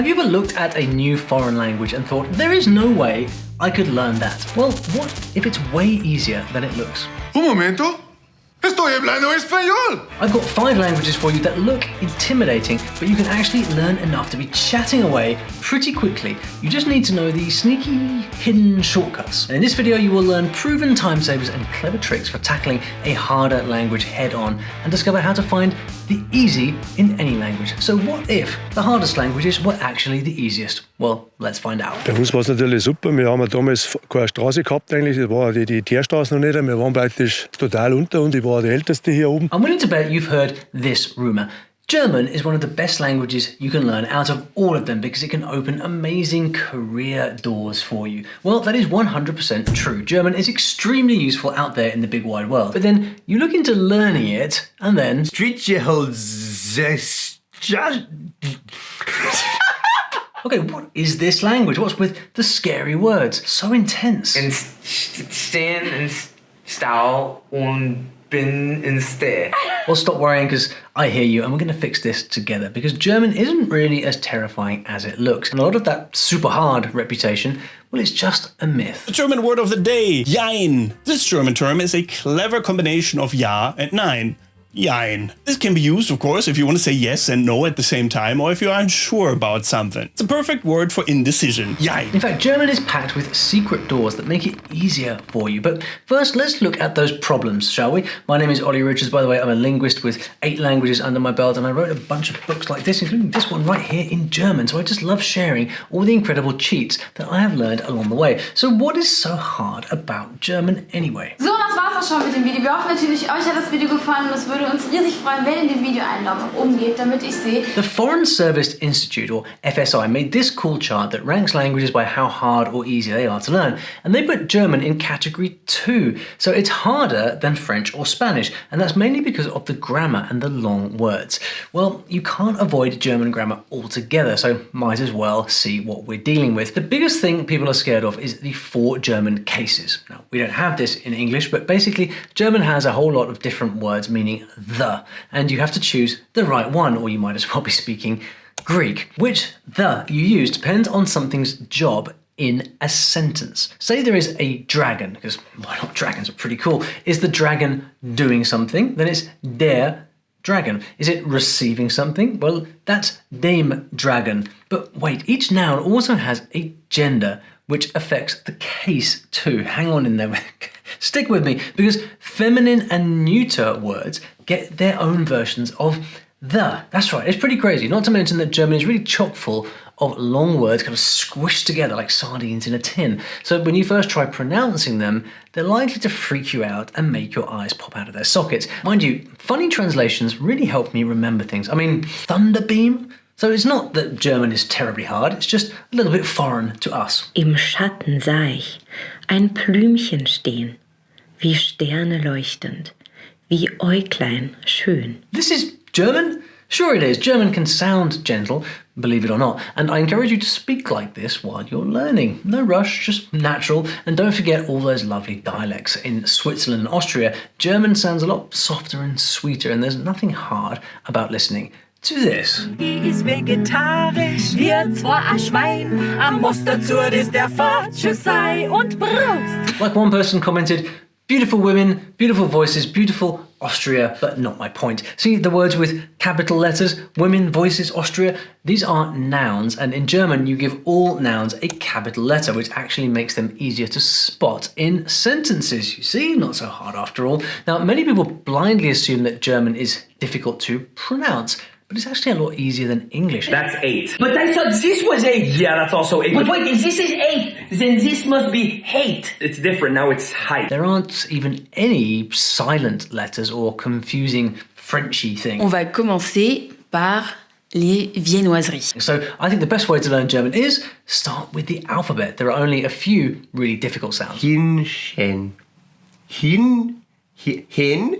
Have you ever looked at a new foreign language and thought, there is no way I could learn that? Well, what if it's way easier than it looks? Un momento. Estoy hablando español! I've got 5 languages for you that look intimidating, but you can actually learn enough to be chatting away pretty quickly. You just need to know the sneaky, hidden shortcuts. And in this video, you will learn proven time savers and clever tricks for tackling a harder language head on and discover how to find the easy in any language. So what if the hardest languages were actually the easiest? Well, let's find out. Bei uns war es natürlich super. Wir haben damals keine Straße gehabt eigentlich. Das war die Teerstraße noch nicht. Wir waren praktisch total unter und ich war der Älteste hier oben. I'm willing to bet you've heard this rumor. German is one of the best languages you can learn out of all of them because it can open amazing career doors for you. Well, that is 100% true. German is extremely useful out there in the big wide world. But then you look into learning it and then... Okay, what is this language? What's with the scary words? So intense. Stehen and stau und bin in ste. Well, stop worrying because I hear you and we're going to fix this together because German isn't really as terrifying as it looks. And a lot of that super hard reputation, well, it's just a myth. The German word of the day, Jein. This German term is a clever combination of Ja and Nein. Jein. This can be used, of course, if you want to say yes and no at the same time, or if you are unsure about something. It's a perfect word for indecision. Jein. In fact, German is packed with secret doors that make it easier for you. But first, let's look at those problems, shall we? My name is Olly Richards, by the way. I'm a linguist with 8 languages under my belt, and I wrote a bunch of books like this, including this one right here in German. So I just love sharing all the incredible cheats that I have learned along the way. So what is so hard about German anyway? So, das war's auch schon mit dem Video. Wir hoffen natürlich, euch hat das Video gefallen und es würde uns riesig freuen, wenn ihr dem Video einen Daumen oben gebt, damit ich sehe. The Foreign Service Institute, or FSI, made this cool chart that ranks languages by how hard or easy they are to learn. And they put German in category 2. So it's harder than French or Spanish. And that's mainly because of the grammar and the long words. Well, you can't avoid German grammar altogether, so might as well see what we're dealing with. The biggest thing people are scared of is the 4 German cases. Now, we don't have this in English, but basically German has a whole lot of different words meaning the, and you have to choose the right one, or you might as well be speaking Greek. Which the you use depends on something's job in a sentence. Say there is a dragon, because why not? Dragons are pretty cool. Is the dragon doing something? Then it's der Dragon. Is it receiving something? Well, that's dem Dragon. But wait, each noun also has a gender, which affects the case too. Hang on in there. Stick with me, because feminine and neuter words get their own versions of the. That's right, it's pretty crazy. Not to mention that German is really chock full of long words kind of squished together like sardines in a tin. So when you first try pronouncing them, they're likely to freak you out and make your eyes pop out of their sockets. Mind you, funny translations really help me remember things. I mean, thunderbeam? So it's not that German is terribly hard, it's just a little bit foreign to us. Im Schatten sah ich ein Blümchen stehen, wie Sterne leuchtend, wie Äuglein schön. This is German? Sure it is. German can sound gentle, believe it or not, and I encourage you to speak like this while you're learning. No rush, just natural, and don't forget all those lovely dialects. In Switzerland and Austria, German sounds a lot softer and sweeter, and there's nothing hard about listening to this. Die ist vegetarisch, wir zwar ein Schwein, am muss dazu, dass der Falsche sei und Brust. Like one person commented, beautiful women, beautiful voices, beautiful Austria, but not my point. See the words with capital letters, women, voices, Austria, these are nouns, and in German you give all nouns a capital letter, which actually makes them easier to spot in sentences. You see, not so hard after all. Now, many people blindly assume that German is difficult to pronounce, but it's actually a lot easier than English. That's 8. But I thought this was 8. Yeah, that's also 8. But wait, if this is 8, then this must be hate. It's different, now it's height. There aren't even any silent letters or confusing Frenchy things. On va commencer par les viennoiseries. So I think the best way to learn German is start with the alphabet. There are only a few really difficult sounds. Hin, shen. Hin, hin,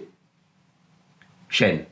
shen.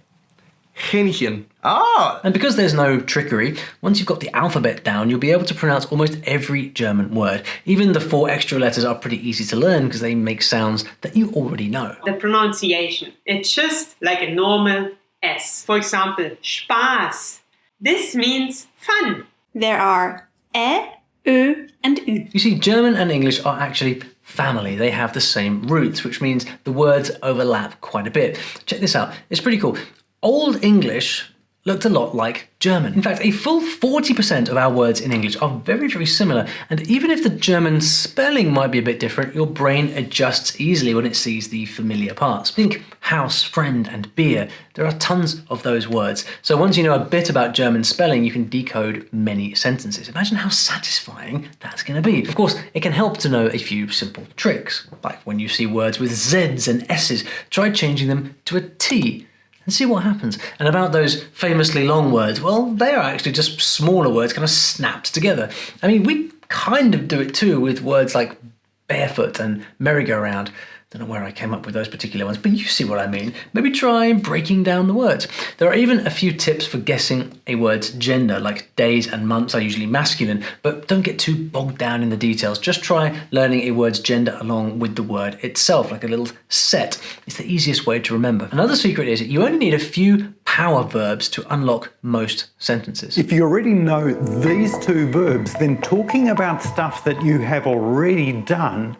Hähnchen. Ah! And because there's no trickery, once you've got the alphabet down, you'll be able to pronounce almost every German word. Even the 4 extra letters are pretty easy to learn because they make sounds that you already know. The pronunciation, it's just like a normal S. For example, Spaß. This means fun. There are e, ö, and ü. You see, German and English are actually family. They have the same roots, which means the words overlap quite a bit. Check this out. It's pretty cool. Old English looked a lot like German. In fact, a full 40% of our words in English are very, very similar. And even if the German spelling might be a bit different, your brain adjusts easily when it sees the familiar parts. Think house, friend, and beer. There are tons of those words. So once you know a bit about German spelling, you can decode many sentences. Imagine how satisfying that's going to be. Of course, it can help to know a few simple tricks. Like when you see words with Z's and S's, try changing them to a T. And see what happens. And about those famously long words, well, they are actually just smaller words kind of snapped together. I mean, we kind of do it too with words like barefoot and merry-go-round. Don't know where I came up with those particular ones, but you see what I mean. Maybe try breaking down the words. There are even a few tips for guessing a word's gender, like days and months are usually masculine, but don't get too bogged down in the details. Just try learning a word's gender along with the word itself, like a little set. It's the easiest way to remember. Another secret is that you only need a few power verbs to unlock most sentences. If you already know these two verbs, then talking about stuff that you have already done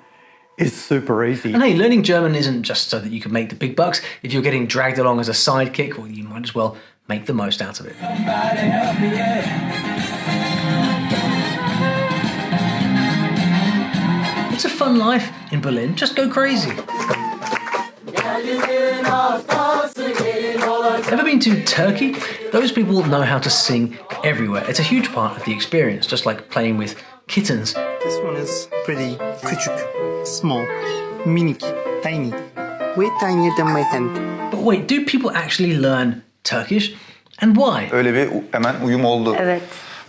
is super easy. And hey, learning German isn't just so that you can make the big bucks. If you're getting dragged along as a sidekick, well, you might as well make the most out of it. It's a fun life in Berlin. Just go crazy. Ever been to Turkey? Those people know how to sing everywhere. It's a huge part of the experience, just like playing with kittens. This one is pretty küçük, small, minik, tiny, way tinier than my hand. But wait, do people actually learn Turkish? And why? Öyle bir hemen uyum oldu. Evet.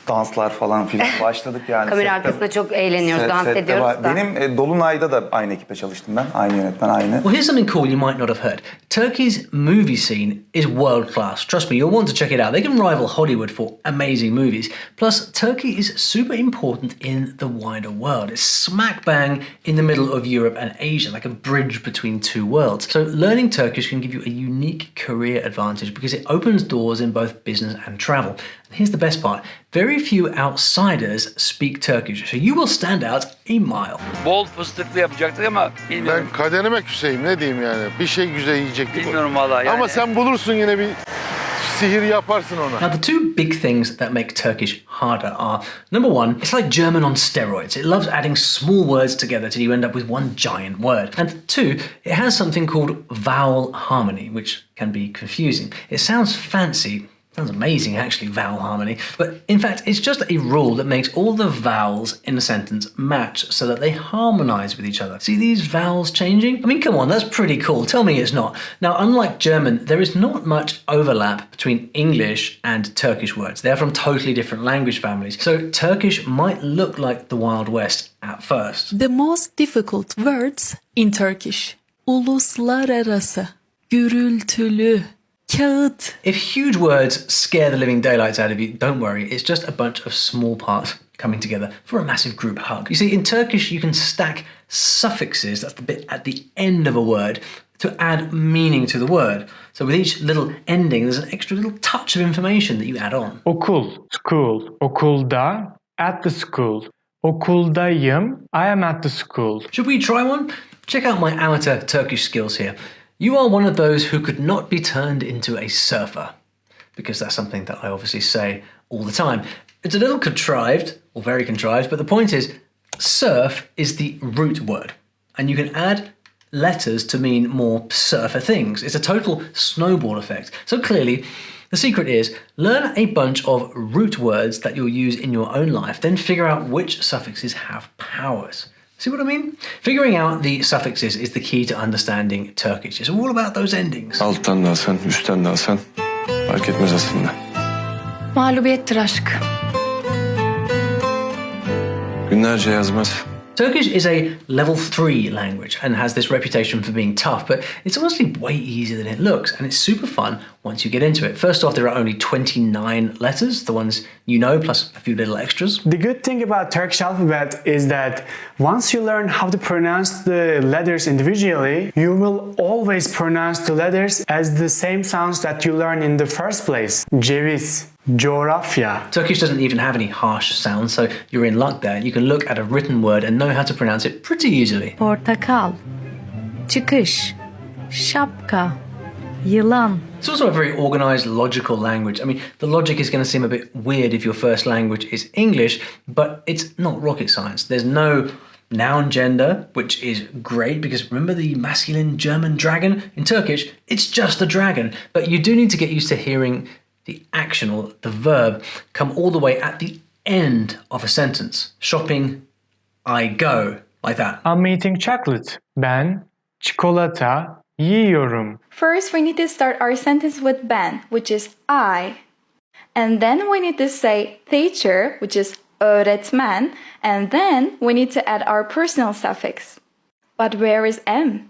Danslar falan filan başladık yani. Kamera arkasında çok eğleniyoruz, dans ediyoruz da. Benim Dolunay'da da aynı ekiple çalıştım ben. Aynı yönetmen, aynı. Well, here's something cool you might not have heard. Turkey's movie scene is world class. Trust me, you'll want to check it out. They can rival Hollywood for amazing movies. Plus, Turkey is super important in the wider world. It's smack bang in the middle of Europe and Asia, like a bridge between two worlds. So learning Turkish can give you a unique career advantage because it opens doors in both business and travel. And here's the best part. Very few outsiders speak Turkish, so you will stand out a mile. Bol fıstıklı yapacaktık ama bilmiyorum. Ben kaderime küseyim, ne diyeyim yani. Bir şey güzel yiyecektik. Bilmiyorum valla yani. Ama sen bulursun yine bir sihir yaparsın ona. Now the two big things that make Turkish harder are, number one, it's like German on steroids. It loves adding small words together till you end up with one giant word. And two, it has something called vowel harmony, which can be confusing. It sounds fancy. Sounds amazing, actually, vowel harmony. But in fact, it's just a rule that makes all the vowels in a sentence match so that they harmonize with each other. See these vowels changing? I mean, come on, that's pretty cool. Tell me it's not. Now, unlike German, there is not much overlap between English and Turkish words. They're from totally different language families. So Turkish might look like the Wild West at first. The most difficult words in Turkish. Uluslararası, gürültülü, kağıt. If huge words scare the living daylights out of you, don't worry, it's just a bunch of small parts coming together for a massive group hug. You see, in Turkish you can stack suffixes, that's the bit at the end of a word, to add meaning to the word. So with each little ending, there's an extra little touch of information that you add on. Okul, school. Okulda, at the school. Okuldayım, I am at the school. Should we try one? Check out my amateur Turkish skills here. You are one of those who could not be turned into a surfer, because that's something that I obviously say all the time. It's a little contrived, or very contrived, but the point is, surf is the root word, and you can add letters to mean more surfer things. It's a total snowball effect. So clearly, the secret is, learn a bunch of root words that you'll use in your own life, then figure out which suffixes have powers. See what I mean? Figuring out the suffixes is the key to understanding Turkish. It's all about those endings. Alttan da alsan, üstten de alsan fark etmez aslında. Mağlubiyettir aşk. Günlerce yazmaz. Turkish is a level 3 language and has this reputation for being tough, but it's honestly way easier than it looks, and it's super fun once you get into it. First off, there are only 29 letters, the ones you know, plus a few little extras. The good thing about Turkish alphabet is that once you learn how to pronounce the letters individually, you will always pronounce the letters as the same sounds that you learn in the first place. Ceviz, Coğrafya. Turkish doesn't even have any harsh sounds, so you're in luck there. You can look at a written word and know how to pronounce it pretty easily. Portakal, çıkış, şapka, yılan. It's also a very organized, logical language. I mean, the logic is going to seem a bit weird if your first language is English, but it's not rocket science. There's no noun gender, which is great because remember the masculine German dragon? In Turkish, it's just a dragon. But you do need to get used to hearing the action or the verb come all the way at the end of a sentence. Shopping, I go, like that. I'm eating chocolate. Ben çikolata yiyorum. First, we need to start our sentence with ben, which is I. And then we need to say teacher, which is öğretmen. And then we need to add our personal suffix. But where is M?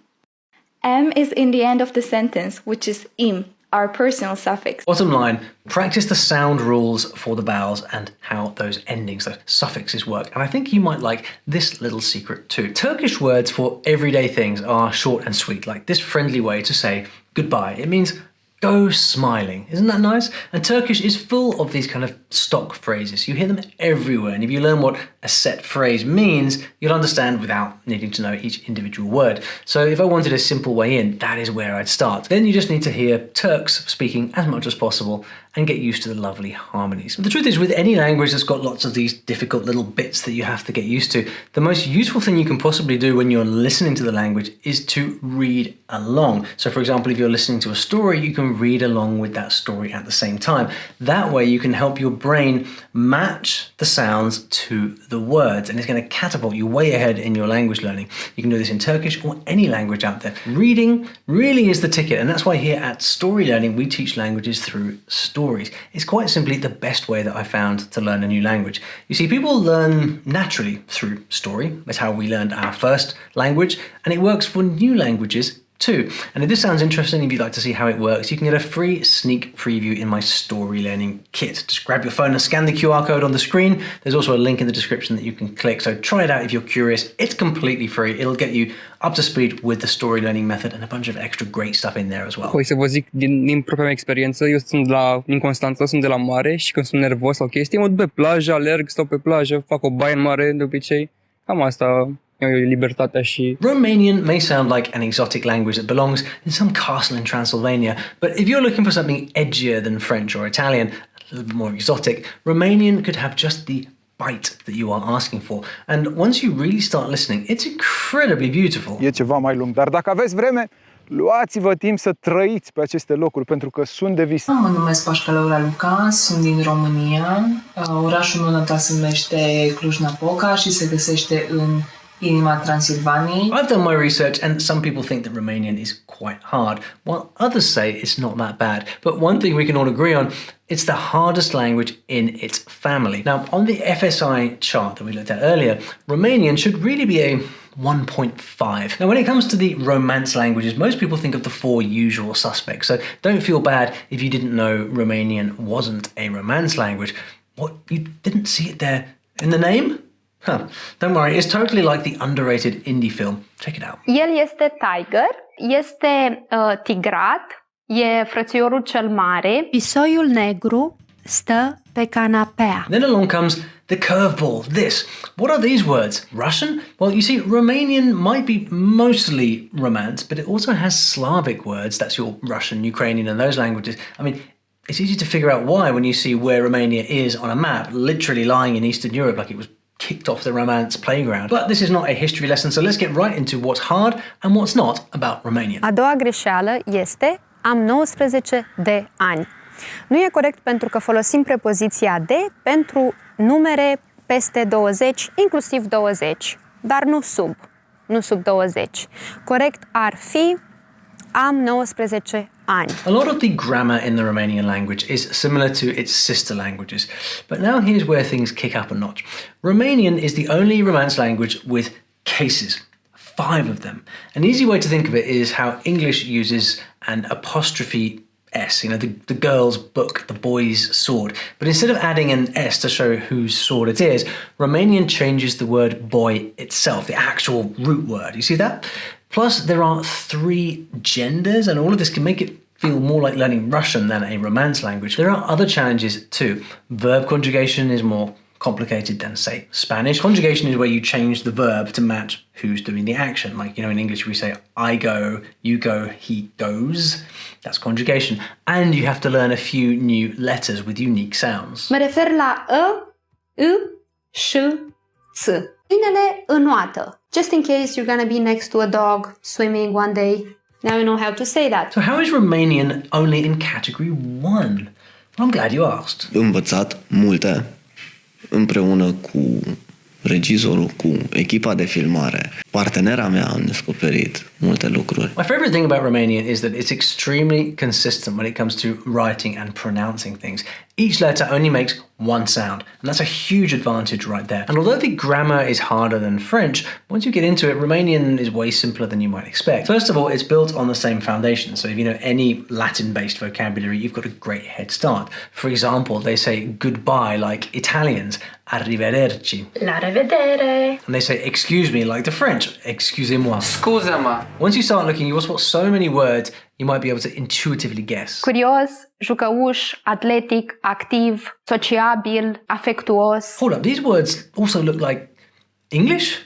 M is in the end of the sentence, which is im, our personal suffix. Bottom line, practice the sound rules for the vowels and how those endings, those suffixes work. And I think you might like this little secret too. Turkish words for everyday things are short and sweet, like this friendly way to say goodbye. It means go smiling. Isn't that nice? And Turkish is full of these kind of stock phrases. You hear them everywhere. And if you learn what a set phrase means, you'll understand without needing to know each individual word. So if I wanted a simple way in, that is where I'd start. Then you just need to hear Turks speaking as much as possible and get used to the lovely harmonies. But the truth is, with any language that's got lots of these difficult little bits that you have to get used to, the most useful thing you can possibly do when you're listening to the language is to read along. So for example, if you're listening to a story, you can read along with that story at the same time. That way you can help your brain match the sounds to the words, and it's going to catapult you way ahead in your language learning. You can do this in Turkish or any language out there. Reading really is the ticket, and that's why here at Story Learning we teach languages through stories. It's quite simply the best way that I found to learn a new language. You see, people learn naturally through story. That's how we learned our first language, and it works for new languages too. And if this sounds interesting, if you'd like to see how it works, you can get a free sneak preview in my Story Learning kit. Just grab your phone and scan the QR code on the screen. There's also a link in the description that you can click, so try it out if you're curious. It's completely free. It'll get you up to speed with the Story Learning method and a bunch of extra great stuff in there as well. Păi să vă zic din propria mea experiență, eu sunt din Constanța, sunt de la mare și când sunt nervos sau chestii, mă duc pe plajă, alerg, stau pe plajă, fac o baie în mare de obicei. Cam asta. Romanian may sound like an exotic language that belongs in some castle in Transylvania, but if you're looking for something edgier than French or Italian, a little bit more exotic, Romanian could have just the bite that you are asking for. And once you really start listening, it's incredibly beautiful. E ceva mai lung, dar dacă aveți vreme, luați-vă timp să trăiți pe aceste locuri, pentru că sunt de vis. Mă numesc Pașca Laura Luca, sunt din România. Orașul meu natal se numește Cluj-Napoca și se găsește în inima Transilvaniei. I've done my research, and some people think that Romanian is quite hard, while others say it's not that bad. But one thing we can all agree on, it's the hardest language in its family. Now, on the FSI chart that we looked at earlier, Romanian should really be a 1.5. Now, when it comes to the Romance languages, most people think of the four usual suspects, so don't feel bad if you didn't know Romanian wasn't a Romance language. What, you didn't see it there in the name? Huh. Don't worry, it's totally like the underrated indie film. Check it out. El este tiger, este tigrat, e frățiorul cel mare. Pisoiul negru stă pe canapea. Then along comes the curveball, this. What are these words? Russian? Well, you see, Romanian might be mostly Romance, but it also has Slavic words. That's your Russian, Ukrainian, and those languages. I mean, it's easy to figure out why when you see where Romania is on a map, literally lying in Eastern Europe like it was kicked off the Romance playground. But this is not a history lesson, so let's get right into what's hard and what's not about Romanian. A doua greșeală este am 19 de ani. Nu e corect pentru că folosim prepoziția de pentru numere peste 20, inclusiv 20, dar nu sub 20. Corect ar fi am 19 ani. A lot of the grammar in the Romanian language is similar to its sister languages, but now here's where things kick up a notch. Romanian is the only Romance language with cases, 5 of them. An easy way to think of it is how English uses an apostrophe S, you know, the girl's book, the boy's sword. But instead of adding an S to show whose sword it is, Romanian changes the word boy itself, the actual root word. You see that? Plus, there are 3 genders, and all of this can make it feel more like learning Russian than a Romance language. There are other challenges too. Verb conjugation is more complicated than, say, Spanish. Conjugation is where you change the verb to match who's doing the action. Like, you know, in English we say I go, you go, he goes. That's conjugation. And you have to learn a few new letters with unique sounds. Mă refer la ș, ț. Câinele înoată. Just in case you're gonna be next to a dog swimming one day. Now you know how to say that. So how is Romanian only in category 1? I'm glad you asked. Învățat multe împreună cu regizorul, cu echipa de filmare. Partenera mea am descoperit multe lucruri. My favorite thing about Romanian is that it's extremely consistent when it comes to writing and pronouncing things. Each letter only makes one sound, and that's a huge advantage right there. And although the grammar is harder than French, once you get into it, Romanian is way simpler than you might expect. First of all, it's built on the same foundation, so if you know any Latin-based vocabulary, you've got a great head start. For example, they say goodbye like Italians, arrivederci. La revedere. And they say excuse me like the French, excusez-moi. Scuza-mă. Once you start looking, you'll spot so many words you might be able to intuitively guess. Curios, jucăuș, atletic, activ, sociabil, afectuos. Hold up, these words also look like English?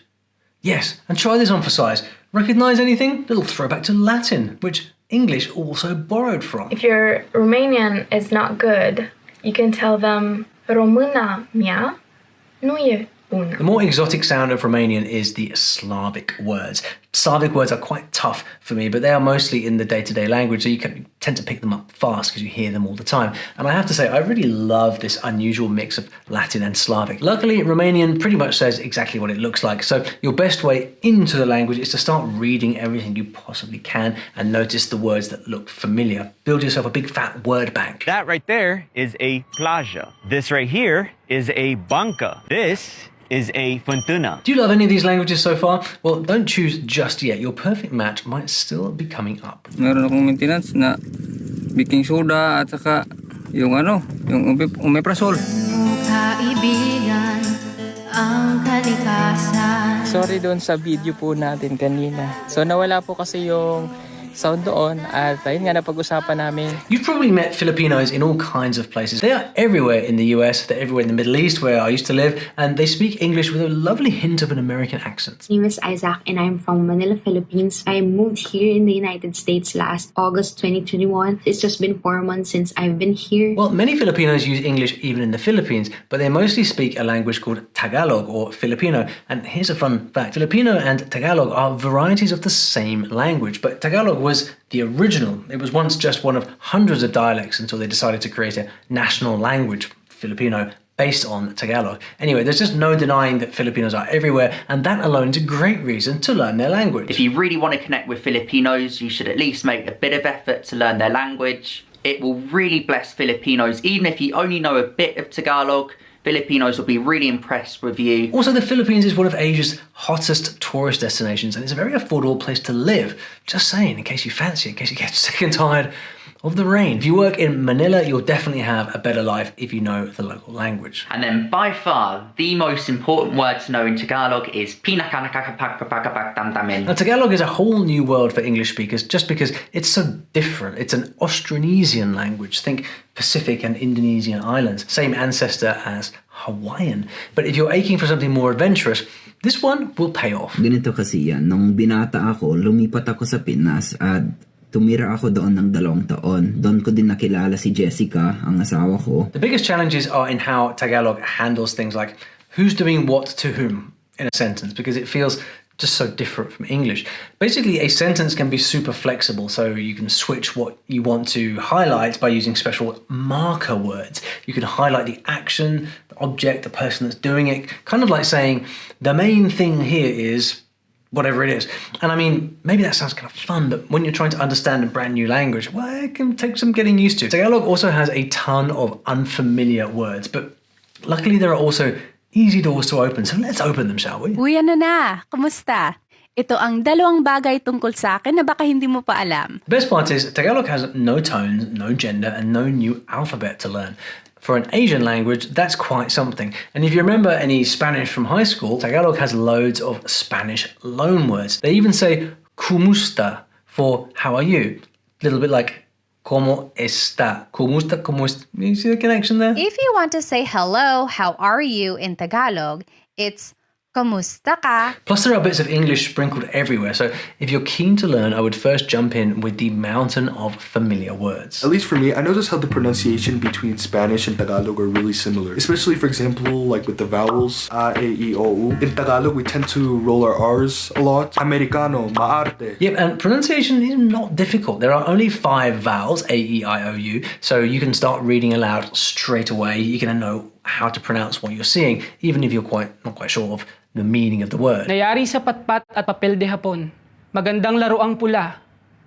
Yes, and try this on for size. Recognize anything? Little throwback to Latin, which English also borrowed from. If your Romanian is not good, you can tell them Româna mea nu e bună. The more exotic sound of Romanian is the Slavic words. Slavic words are quite tough for me, but they are mostly in the day-to-day language, so you can tend to pick them up fast because you hear them all the time. And I have to say, I really love this unusual mix of Latin and Slavic. Luckily, Romanian pretty much says exactly what it looks like, so your best way into the language is to start reading everything you possibly can and notice the words that look familiar. Build yourself a big fat word bank. That right there is a plajă. This right here is a bancă. This is a fântână. Do you love any of these languages so far? Well, don't choose just yet. Your perfect match might still be coming up. Meron akong maintenance na baking soda at saka yung omeprazole. Kaibigan ang kalikasan. Sorry doon sa video po natin kanina. So nawala po kasi yung sound doon at ayun nga napag-usapan namin. You've probably met Filipinos in all kinds of places. They are everywhere in the US, they're everywhere in the Middle East where I used to live, and they speak English with a lovely hint of an American accent. My name is Isaac and I'm from Manila, Philippines. I moved here in the United States last August 2021. It's just been 4 months since I've been here. Well, many Filipinos use English even in the Philippines, but they mostly speak a language called Tagalog or Filipino. And here's a fun fact. Filipino and Tagalog are varieties of the same language, but Tagalog was the original. It was once just one of hundreds of dialects until they decided to create a national language, Filipino, based on Tagalog. Anyway, there's just no denying that Filipinos are everywhere, and that alone is a great reason to learn their language. If you really want to connect with Filipinos, you should at least make a bit of effort to learn their language. It will really bless Filipinos, even if you only know a bit of Tagalog. Filipinos will be really impressed with you. Also, the Philippines is one of Asia's hottest tourist destinations, and it's a very affordable place to live. Just saying, in case you fancy it, in case you get sick and tired of the rain. If you work in Manila, you'll definitely have a better life if you know the local language. And then by far, the most important word to know in Tagalog is pinakanakakapagpapagpapagdamdamin. Now, Tagalog is a whole new world for English speakers just because it's so different. It's an Austronesian language. Think Pacific and Indonesian islands. Same ancestor as Hawaiian. But if you're aching for something more adventurous, this one will pay off. Ganito kasi yan, nung binata ako, lumipat ako sa Pinas at tumira ako doon ng 2 taon. Doon ko din nakilala si Jessica, ang asawa ko. The biggest challenges are in how Tagalog handles things like who's doing what to whom in a sentence, because it feels just so different from English. Basically, a sentence can be super flexible, so you can switch what you want to highlight by using special marker words. You can highlight the action, the object, the person that's doing it, kind of like saying, the main thing here is whatever it is. And I mean, maybe that sounds kind of fun, but when you're trying to understand a brand new language, well, it can take some getting used to. Tagalog also has a ton of unfamiliar words, but luckily there are also easy doors to open, so let's open them, shall we? Uy, ano na? Kumusta? Ito ang 2 bagay tungkol sa akin na baka hindi mo pa alam. The best part is Tagalog has no tones, no gender, and no new alphabet to learn. For an Asian language, that's quite something. And if you remember any Spanish from high school, Tagalog has loads of Spanish loan words. They even say kumusta for how are you? A little bit like ¿Cómo está? ¿Cómo está? ¿Cómo está? You see the connection there? If you want to say hello, how are you in Tagalog, it's Kamusta ka? Plus, there are bits of English sprinkled everywhere, so if you're keen to learn, I would first jump in with the mountain of familiar words. At least for me, I noticed how the pronunciation between Spanish and Tagalog are really similar. Especially, for example, like with the vowels, a, e, I, o, u. In Tagalog, we tend to roll our R's a lot. Americano, maarte. Yep, and pronunciation is not difficult. There are only 5 vowels, a, e, I, o, u, so you can start reading aloud straight away. You're going to know how to pronounce what you're seeing, even if you're not quite sure of the meaning of the word. Nayari sa patpat at papel de hapon. Magandang laruang pula,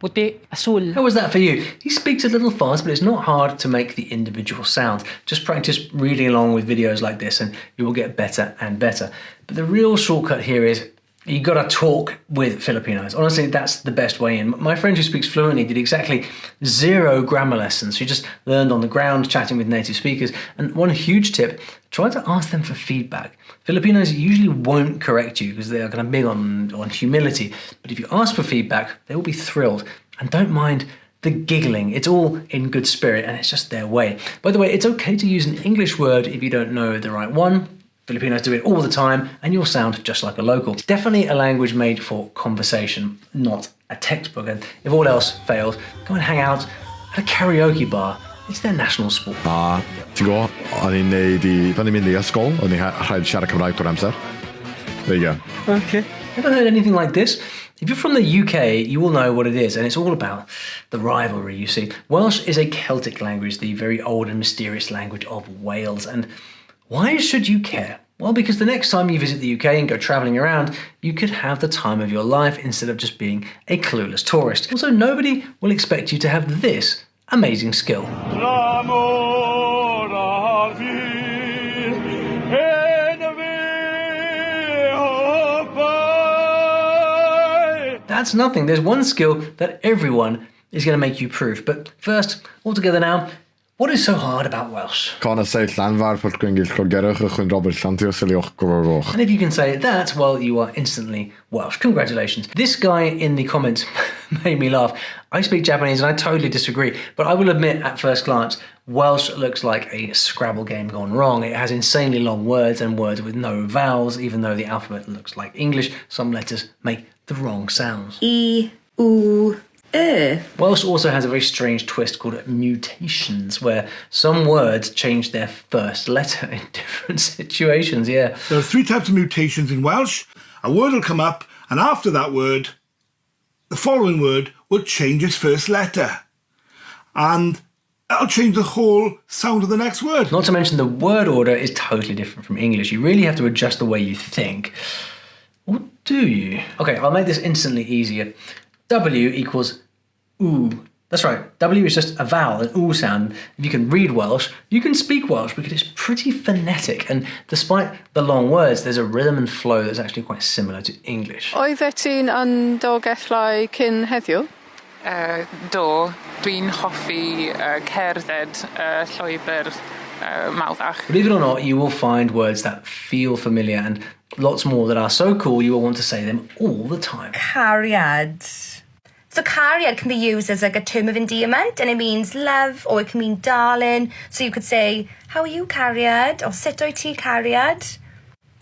puti, azul. How was that for you? He speaks a little fast, but it's not hard to make the individual sounds. Just practice reading along with videos like this and you will get better and better. But the real shortcut here is you gotta talk with Filipinos. Honestly, that's the best way in. My friend who speaks fluently did exactly 0 grammar lessons. She just learned on the ground, chatting with native speakers. And one huge tip, try to ask them for feedback. Filipinos usually won't correct you because they are kind of big on humility. But if you ask for feedback, they will be thrilled. And don't mind the giggling. It's all in good spirit and it's just their way. By the way, it's okay to use an English word if you don't know the right one. Filipinos do it all the time and you'll sound just like a local. It's definitely a language made for conversation, not a textbook. And if all else fails, go and hang out at a karaoke bar. It's their national sport. Ti'n gwybod, o'n i'n mynd i ysgol, o'n i'n rhaid siarad Cymraeg trwy'r amser. There you go. Okay. Ever heard anything like this? If you're from the UK, you will know what it is, and it's all about the rivalry, you see. Welsh is a Celtic language, the very old and mysterious language of Wales, and why should you care? Well, because the next time you visit the UK and go travelling around, you could have the time of your life instead of just being a clueless tourist. Also, nobody will expect you to have this amazing skill. That's nothing. There's one skill that everyone is going to make you prove. But first, all together now, what is so hard about Welsh? And if you can say that, well, you are instantly Welsh. Congratulations. This guy in the comments made me laugh. I speak Japanese and I totally disagree, but I will admit at first glance, Welsh looks like a Scrabble game gone wrong. It has insanely long words and words with no vowels, even though the alphabet looks like English. Some letters make the wrong sounds. I, U, Welsh also has a very strange twist called mutations, where some words change their first letter in different situations, yeah. There are 3 types of mutations in Welsh. A word will come up, and after that word, the following word will change its first letter. And that'll change the whole sound of the next word. Not to mention the word order is totally different from English. You really have to adjust the way you think. Or do you? Okay, I'll make this instantly easier. W equals oo. That's right, W is just a vowel, an oo sound. If you can read Welsh, you can speak Welsh because it's pretty phonetic. And despite the long words, there's a rhythm and flow that's actually quite similar to English. Oeddet ti'n yn Dolgellau cyn heddiw? Do, dwi'n hoffi cerdded llwybr Mawddach. Believe it or not, you will find words that feel familiar and lots more that are so cool you will want to say them all the time. Cariad. So cariad can be used as like a term of endearment and it means love or it can mean darling. So you could say, how are you, Cariad? Or sut wyt ti, Cariad?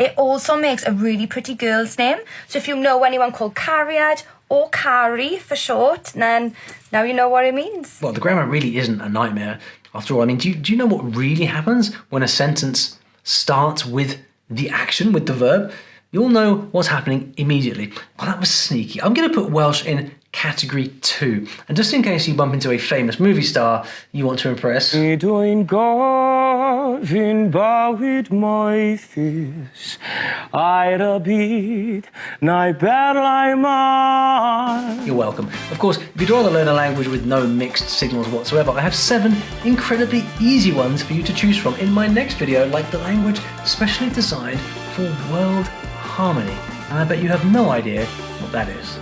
It also makes a really pretty girl's name. So if you know anyone called Cariad or Cari for short, then now you know what it means. Well, the grammar really isn't a nightmare. After all, I mean, do you know what really happens when a sentence starts with the action, with the verb? You'll know what's happening immediately. Well, that was sneaky. I'm going to put Welsh in category 2. And just in case you bump into a famous movie star you want to impress. You're welcome. Of course, if you'd rather learn a language with no mixed signals whatsoever, I have 7 incredibly easy ones for you to choose from in my next video, like the language specially designed for world harmony. And I bet you have no idea what that is.